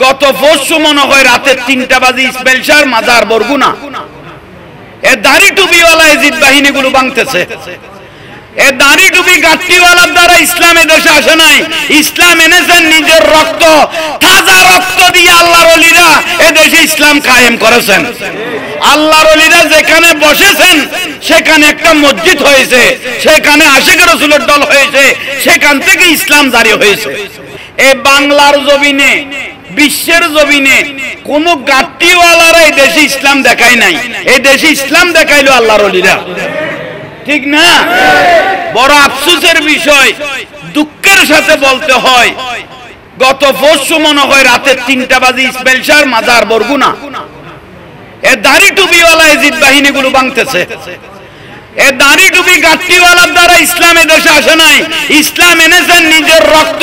গত পরশু মনে হয় রাতে 3টা বাজে ইসমাইল শাহর মাজার বরগুনা এ দাড়ি টুপিওয়ালা এজিদ বাহিনীগুলো ভাঙতেছে। এ দাড়ি টুপি গাট্টিওয়ালার দ্বারা ইসলামে দেশে আসে নাই, ইসলাম এনেছেন নিজের রক্ত, তাজা রক্ত দিয়ে আল্লাহর ওলিরা এ দেশে ইসলাম কায়েম করেছেন। আল্লাহর ওলিরা যেখানে বসেছেন সেখানে একটা মসজিদ হয়েছে, সেখানে আশিক রাসূলের দল হয়েছে, সেখান থেকে ইসলাম জারি হয়েছে। এই বাংলার জমিনে, বিশ্বের জমিনে কোন গাট্টিওয়ালারা এই দেশে ইসলাম দেখায় নাই, এই দেশে ইসলাম দেখাইলো আল্লাহর ওলিরা, ঠিক না? বড় আফসোসের বিষয়, দুঃখের সাথে বলতে হয়, গত পরশু মনে হয় রাতে 3টা বাজে ইসমাইল শাহর মাজার বরগুনা এ দাড়ি টুপিওয়ালা এজিদ বাহিনীগুলো ভাঙতেছে। এ দাড়ি টুপি গাট্টিওয়ালার দ্বারা ইসলামে দেশে আসে নাই, ইসলাম এনেছেন নিজের রক্ত,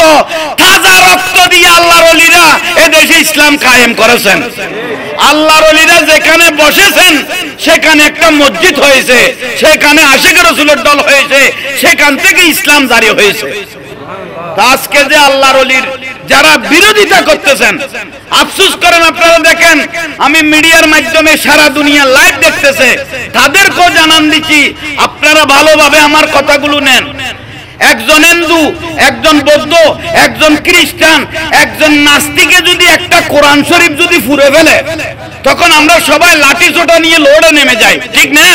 তাজা রক্ত দিয়ে আল্লাহর ওলিরা এ দেশে ইসলাম কায়েম করেছেন। আল্লাহর ওলিরা যেখানে বসেছেন সেখানে একটা মসজিদ হয়েছে, সেখানে আশিক রাসূলের দল হয়েছে, সেখান থেকে ইসলাম জারি হয়েছে। আজকে যে আল্লাহর ওলির যারা বিরোধিতা করতেছেন, আফসোস করেন আপনারা দেখেন, আমি মিডিয়ার মাধ্যমে সারা দুনিয়া লাইভ দেখতেছে, তাদেরকেও জানান দিচ্ছি আপনারা ভালোভাবে আমার কথাগুলো নেন। একজন হিন্দু, একজন বৌদ্ধ, একজন খ্রিস্টান, একজন নাস্তিকে যদি একটা কোরআন শরীফ যদি ফুঁড়ে ফেলে, তখন আমরা সবাই লাঠি সোটা নিয়ে লড়ে নেমে যাই, ঠিক না?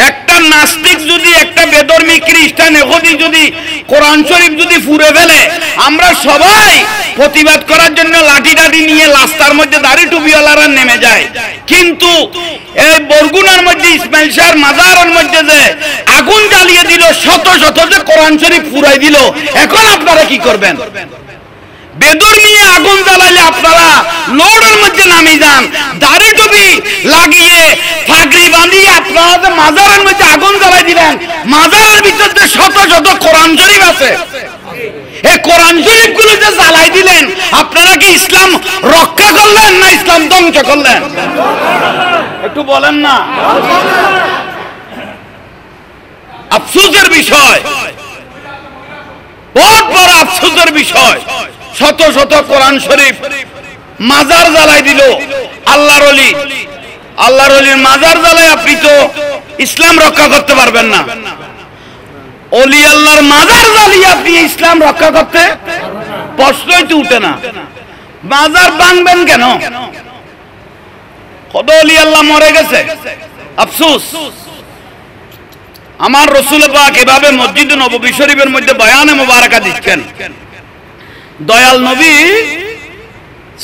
একটা নাস্তিক যদি, একটা বেধর্মী খ্রিস্টান ইহুদি যদি কোরআন শরীফ যদি ফুঁড়ে ফেলে, আমরা সবাই প্রতিবাদ করার জন্য লাঠি টাঠি নিয়ে রাস্তার মধ্যে দাড়ি টুপিওয়ালারা নেমে যায়। কিন্তু এই বরগুনার মধ্যে ইসমাইল শাহর মাজারের মধ্যে যে আগুন জ্বালিয়ে দিল, শত শত যে কোরআন শরীফ পুরাই দিল, এখন আপনারা কি করবেন? বেধর্মী আগুন জ্বালাইলে আপনারা লোডের মধ্যে নামে যান, দাড়ি টুপি লাগিয়ে পাগড়ি বাঁধিয়ে আপনারা যে মাজারের মধ্যে আগুন জ্বালাই দিলেন, মাজারের ভিতরে শত শত কোরআন শরীফ আছে, এই কোরআন শরীফ গুলো যে জ্বালাই দিলেন, আপনারা কি ইসলাম রক্ষা করলেন না ইসলাম ধ্বংস করলেন? একটু বলেন না। আফসোসের বিষয়, বহুত বড় আফসোসের বিষয়, শত শত কোরআন শরীফ মাজার জ্বালাই দিল আল্লাহর ওলি। আল্লাহর ওলির মাজার জ্বালাই আপনি তো ইসলাম রক্ষা করতে পারবেন না। ওলি আল্লাহর মাজার জ্বালিয়ে আপনি ইসলাম রক্ষা করতে প্রশ্নই তো উঠে না। মাজার ভাঙবেন কেন? কত ওলি আল্লাহ মরে গেছে, আফসোস। আমার রাসূল পাক এভাবে মসজিদ নববী শরীফের মধ্যে বয়ানে মুবারাকা দিচ্ছেন। দয়াল নবী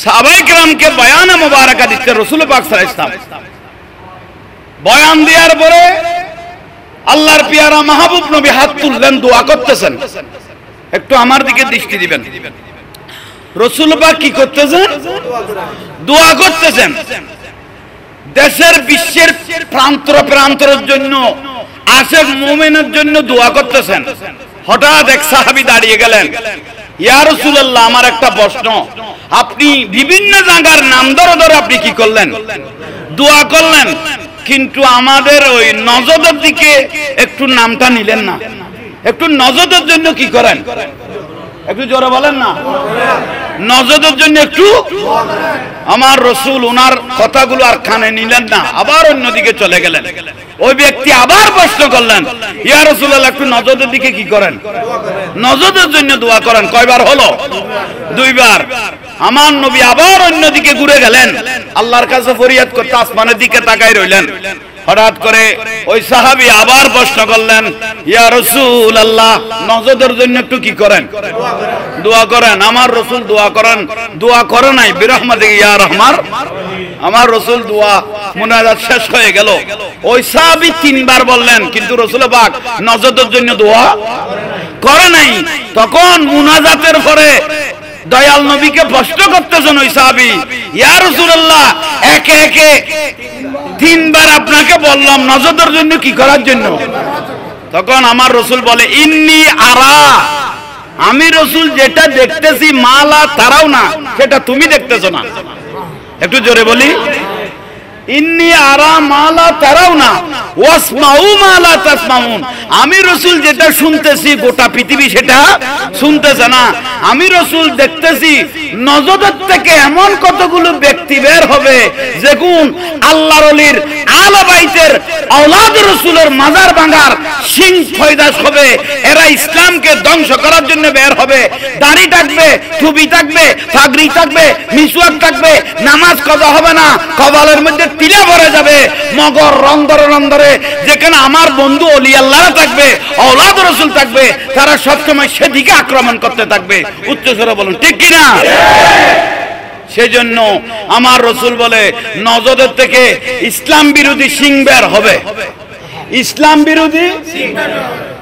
সাহাবায়ে কেরামকে বয়ানে মুবারাকা দিচ্ছেন রাসূল পাক সাল্লাল্লাহু আলাইহি ওয়াসাল্লাম। বয়ান দেওয়ার পরে আল্লাহর পিয়ারা মাহবুব নবী হাত তুললেন, দোয়া করতেছেন। একটু আমার দিকে দৃষ্টি দিবেন। রাসূল পাক কি করতেছেন? দোয়া করতেছেন। দেশের বিশ্বের প্রান্ত প্রান্তের জন্য, আশেক মুমিনের জন্য দোয়া করতেছেন। হঠাৎ এক সাহাবী দাঁড়িয়ে গেলেন, ইয়া রাসূলুল্লাহ, আমার একটা প্রশ্ন, আপনি বিভিন্ন জায়গার নাম ধরে ধরে আপনি কি করলেন? দোয়া করলেন, কিন্তু আমাদের ওই নজদের দিকে একটু নামটা নিলেন না। একটু নজদের জন্য কি করেন? একটু জোরে বলেন না। নজদের জন্য একটু। আমার রাসূল ওনার কথাগুলো আর কানে নিলেন না, আবার অন্যদিকে চলে গেলেন। ওই ব্যক্তি আবার প্রশ্ন করলেন, ইয়া রাসূলুল্লাহ, একটু নজদের দিকে কি করেন? নজদের জন্য দোয়া করেন। কয়বার হলো? 2 বার। আমার নবী আবার অন্যদিকে ঘুরে গেলেন, আল্লাহর কাছে ফরিয়াদ করতে আসমানের দিকে তাকাই রইলেন। হঠাৎ করে ওই সাহাবী আবার প্রশ্ন করলেন, ইয়া রাসূলুল্লাহ, নজদের জন্য একটু কি করেন? দোয়া করেন। আমার রাসূল দোয়া করেন, দোয়া করে নাই, বিরহমাতিকা ইয়া রহমান। আমার রাসূল দোয়া মুনাজাত শেষ হয়ে গেল। ওই সাহাবী 3 বার বললেন, কিন্তু রাসূল পাক নজদের জন্য দোয়া করে নাই। তখন মুনাজাতের পরে দয়াল নবীকে প্রশ্ন করতেছেন ওই সাহাবী, ইয়া রাসূলুল্লাহ, একে একে 3 বার আপনাকে বললাম নজদের জন্য কি করার জন্য? তখন আমার রাসূল বলে, ইন্নী আরা, আমি রাসূল যেটা দেখতেছি মালা তারাও না, সেটা তুমি দেখতেছো না। একটু জোরে বলি। ইন্নী আরা মা লা তারাউনা ওয়াসমাউ মা লা তাসমাউন। আমি রাসূল যেটা শুনতেছি গোটা পৃথিবী সেটা শুনতেছে না। আমি রাসূল দেখতেছি নজদের থেকে এমন কতগুলো ব্যক্তি বের হবে যেগুন আল্লাহর ওলির আলে বাইতের আওলাদ রাসূলের মাজার ভাঙার সিং ফয়দাস হবে। এরা ইসলামকে ধ্বংস করার জন্য বের হবে। দাড়ি থাকবে, টুপি থাকবে, পাগড়ি থাকবে, মিসওয়াক থাকবে, নামাজ কাজা হবে না, কপালের মধ্যে তিলা ভরে যাবে, মগর রন্ধরে রন্ধরে। যেখানে আমার বন্ধু ওলি আল্লাহরা থাকবে, আওলাদ রাসূল থাকবে, তারা সবসময় সেদিকে আক্রমণ করতে থাকবে। উচ্চস্বরে বলুন ঠিক কিনা? সেজন্য আমার রাসূল বলে নজদের থেকে ইসলাম বিরোধী সিং বের হবে। ইসলাম বিরোধী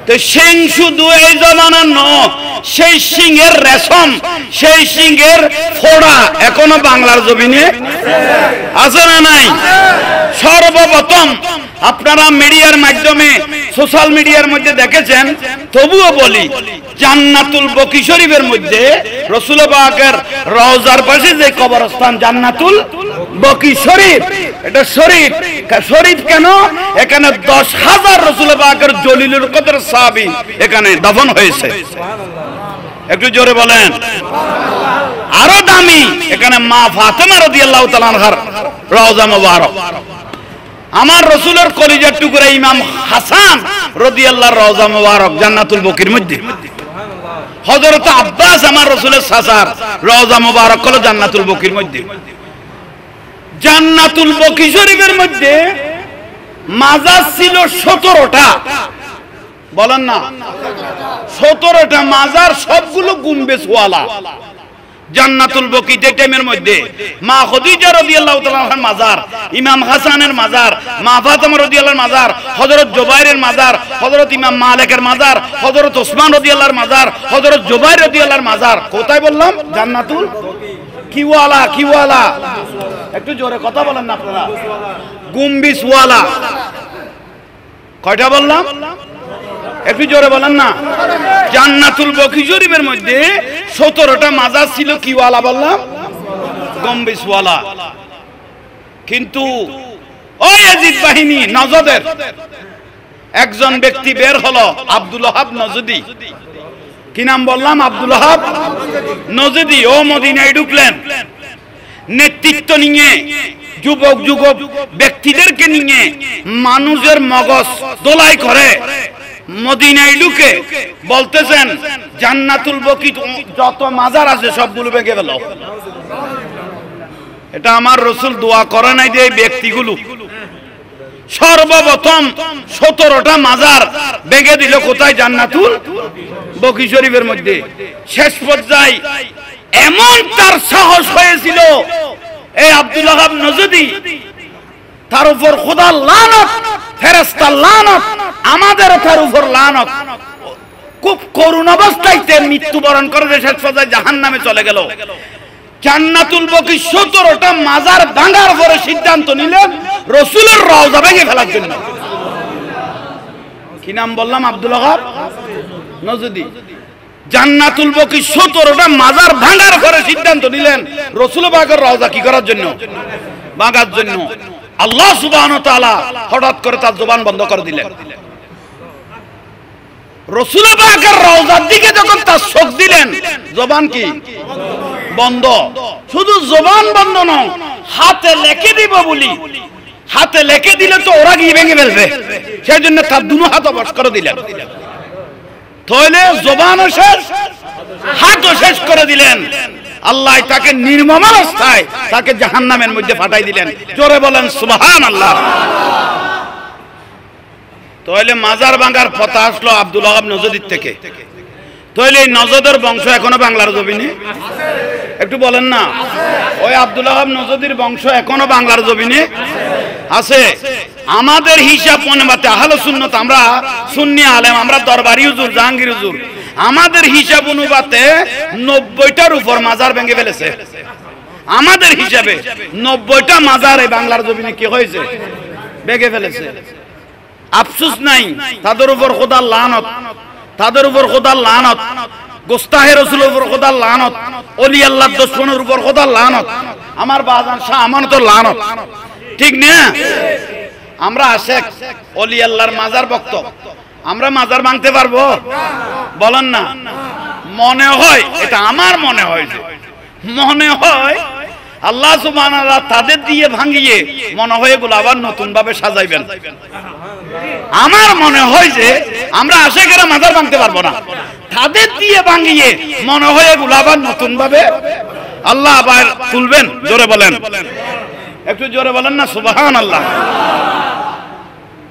তো সিং শুধু এই জমানার নয়, সেই সিংহের রেশম, সেই সিংহের ফোড়া এখনো বাংলার জমিনে আছে না নাই? সর্বপ্রথম আপনারা মিডিয়ার মাধ্যমে সোশ্যাল মিডিয়ার মধ্যে দেখেছেন, তবুও বলি জান্নাতুল বকি শরীফের মধ্যে রাসূল পাকের রওজার পাশে যে কবরস্থান জান্নাতুল বকি শরীফ, এটা শরীফ। শরীফ কেন? এখানে 10,000 রাসূল পাকের জলিলুল কদর সাহাবী এখানে দাফন হয়েছে। একটু জোরে বলেন। আরো দামি, এখানে মা ফাতেমা রাদিয়াল্লাহু তাআলা আনহার রওজা মুবারক। আমার রাসূলের কলিজার টুকরা ইমাম হাসান রাদিয়াল্লাহু রওজা মুবারক জান্নাতুল বকির মধ্যে। হযরত আব্বাস আমার রাসূলের চাচার রওজা মুবারক হলো জান্নাতুল বকির মধ্যে। জান্নাতুল বকি শরীফের মধ্যে মাজার ছিল 17টা। বলেন না, 17টা মাজার, সবগুলো গুম্বেজওয়ালা। জান্নাতুল বকি যে টাইমের মধ্যে মা খাদিজা রাদিয়াল্লাহু তাআলা আনহার মাজার, ইমাম হাসানের মাজার, মা ফাতেমা রাদিয়াল্লাহু মাজার, হযরত জুবাইরের মাজার, হযরত ইমাম মালিকের মাজার, হযরত ওসমান রাদিয়াল্লাহুর মাজার, হযরত জুবাইর রাদিয়াল্লাহুর মাজার। কোথায় বললাম? জান্নাতুল কিওয়ালা। কিওয়ালা একটু জোরে কথা বলেন না আপনারা। গুম্বিজওয়ালা। কয়টা বললাম? একটু জোরে বলেন না। জান্নাতুল বকি শরীফের মধ্যে 17টা মাজার ছিল। কিওয়ালা বললাম? গম্বিজওয়ালা। কিন্তু ওই ইয়াজিদ বাহিনী নজদের একজন ব্যক্তি বের হলো, আব্দুল ওহাব নজদি। কি নাম বললাম? আব্দুল ওহাব নজদি। ও মদিনায় ঢুকলেন, নেতৃত্ব নিয়ে যুবক যুবক ব্যক্তিদেরকে নিয়ে মানুষের মগজ দোলাই করে মদিনায় ঢুকে বলতেছেন জান্নাতুল বকি যত মাজার আছে সবগুলো ভেঙে ফেল। এটা আমার রাসূল দোয়া করে নাই যে এই ব্যক্তিগুলো সর্বপ্রথম 17টা মাজার ভেঙে দিল। কোথায়? জান্নাতুল বকি শরীফের মধ্যে। শেষ পর্যায়ে এমন তার সাহস হয়েছিল, এই আব্দুল ওহাব নজদি, তার উপর খোদার লানত, ফেরেশতার লানত, আমাদের তার উপর লানত। খুব করুণ অবস্থায় মৃত্যুবরণ করে শেষ পর্যায়ে জাহান্নামে চলে গেল। জান্নাতুল বকি 17টা মাজার ভাঙার পরে সিদ্ধান্ত নিলেন রাসূলের রওজা ভেঙে ফেলার জন্য। কি নাম বললাম? আব্দুল ওহাব নজদি। জান্নাতুল বকি 17টা মাজার ভাঙার পরে সিদ্ধান্ত নিলেন রাসূল পাকের রওজা কি করার জন্য? ভাঙার জন্য। আল্লাহ সুবহানাহু ওয়া তাআলা হঠাৎ করে তার জবান বন্ধ করে দিলেন। রাসূল পাকের রওজার দিকে যখন তার চোখ দিলেন, জবান কি বন্ধ? শুধু জবান বন্ধ নয়, হাতে লেখে দিব বলি, হাতে লেখে দিলে তো ওরা গিয়ে ভেঙে ফেলবে, সেই জন্য তার দুনো হাত অবশ করে দিলেন। তাহলে জবানও শেষ, হাতও শেষ করে দিলেন। আল্লাহ তাকে নির্মম অবস্থায় তাকে জাহান্নামের মধ্যে পাঠাই দিলেন। জোরে বলেন সুবহানাল্লাহ। তাহলে মাজার ভাঙার কথা আসলো আব্দুল ওহাব নজদির থেকে। তাহলে এই নজদের বংশ এখনো বাংলার জমিনে একটু বলেন না। ওই আব্দুল ওহাব নজদির বংশ এখনো বাংলার জমিনে আছে। আমাদের হিসাব অনুপাতে আহলে সুন্নাত, আমরা সুন্নি আলেম, আমরা দরবারি হুজুর, জাহাঙ্গীর হুজুর, আমাদের হিসাব অনুপাতে 90টার উপর মাজার ভেঙে ফেলেছে। আমাদের হিসাবে 90টা মাজার এই বাংলার জমিনে কি হয়েছে? ভেঙে ফেলেছে। আফসোস নাই, তাদের উপর খোদার লানত, তাদের উপর খোদার লানত, গোস্তাহে রাসূলের উপর খোদার লানত, ওলি আল্লাহর দুশমনের উপর খোদার লানত, আমার বাজান শাহ আমানতের লানত। ঠিক না? আমরা আশেক ওলি আল্লাহর মাজার ভক্ত, আমরা মাজার ভাঙতে পারবো? বলেন না। মনে হয়, এটা আমার মনে হয়, যে মনে হয় আল্লাহ সুবহানাহু ওয়া তাআলা তাদের দিয়ে ভাঙিয়ে মনে হয় এগুলো আবার নতুন ভাবে সাজাইবেন। আমার মনে হয় যে আমরা আশেকেরা মাজার ভাঙতে পারবো না, তাদের দিয়ে ভাঙিয়ে মনে হয় এগুলো আবার নতুন ভাবে আল্লাহ আবার তুলবেন। জোরে বলেন, একটু জোরে বলেন না সুবহানাল্লাহ।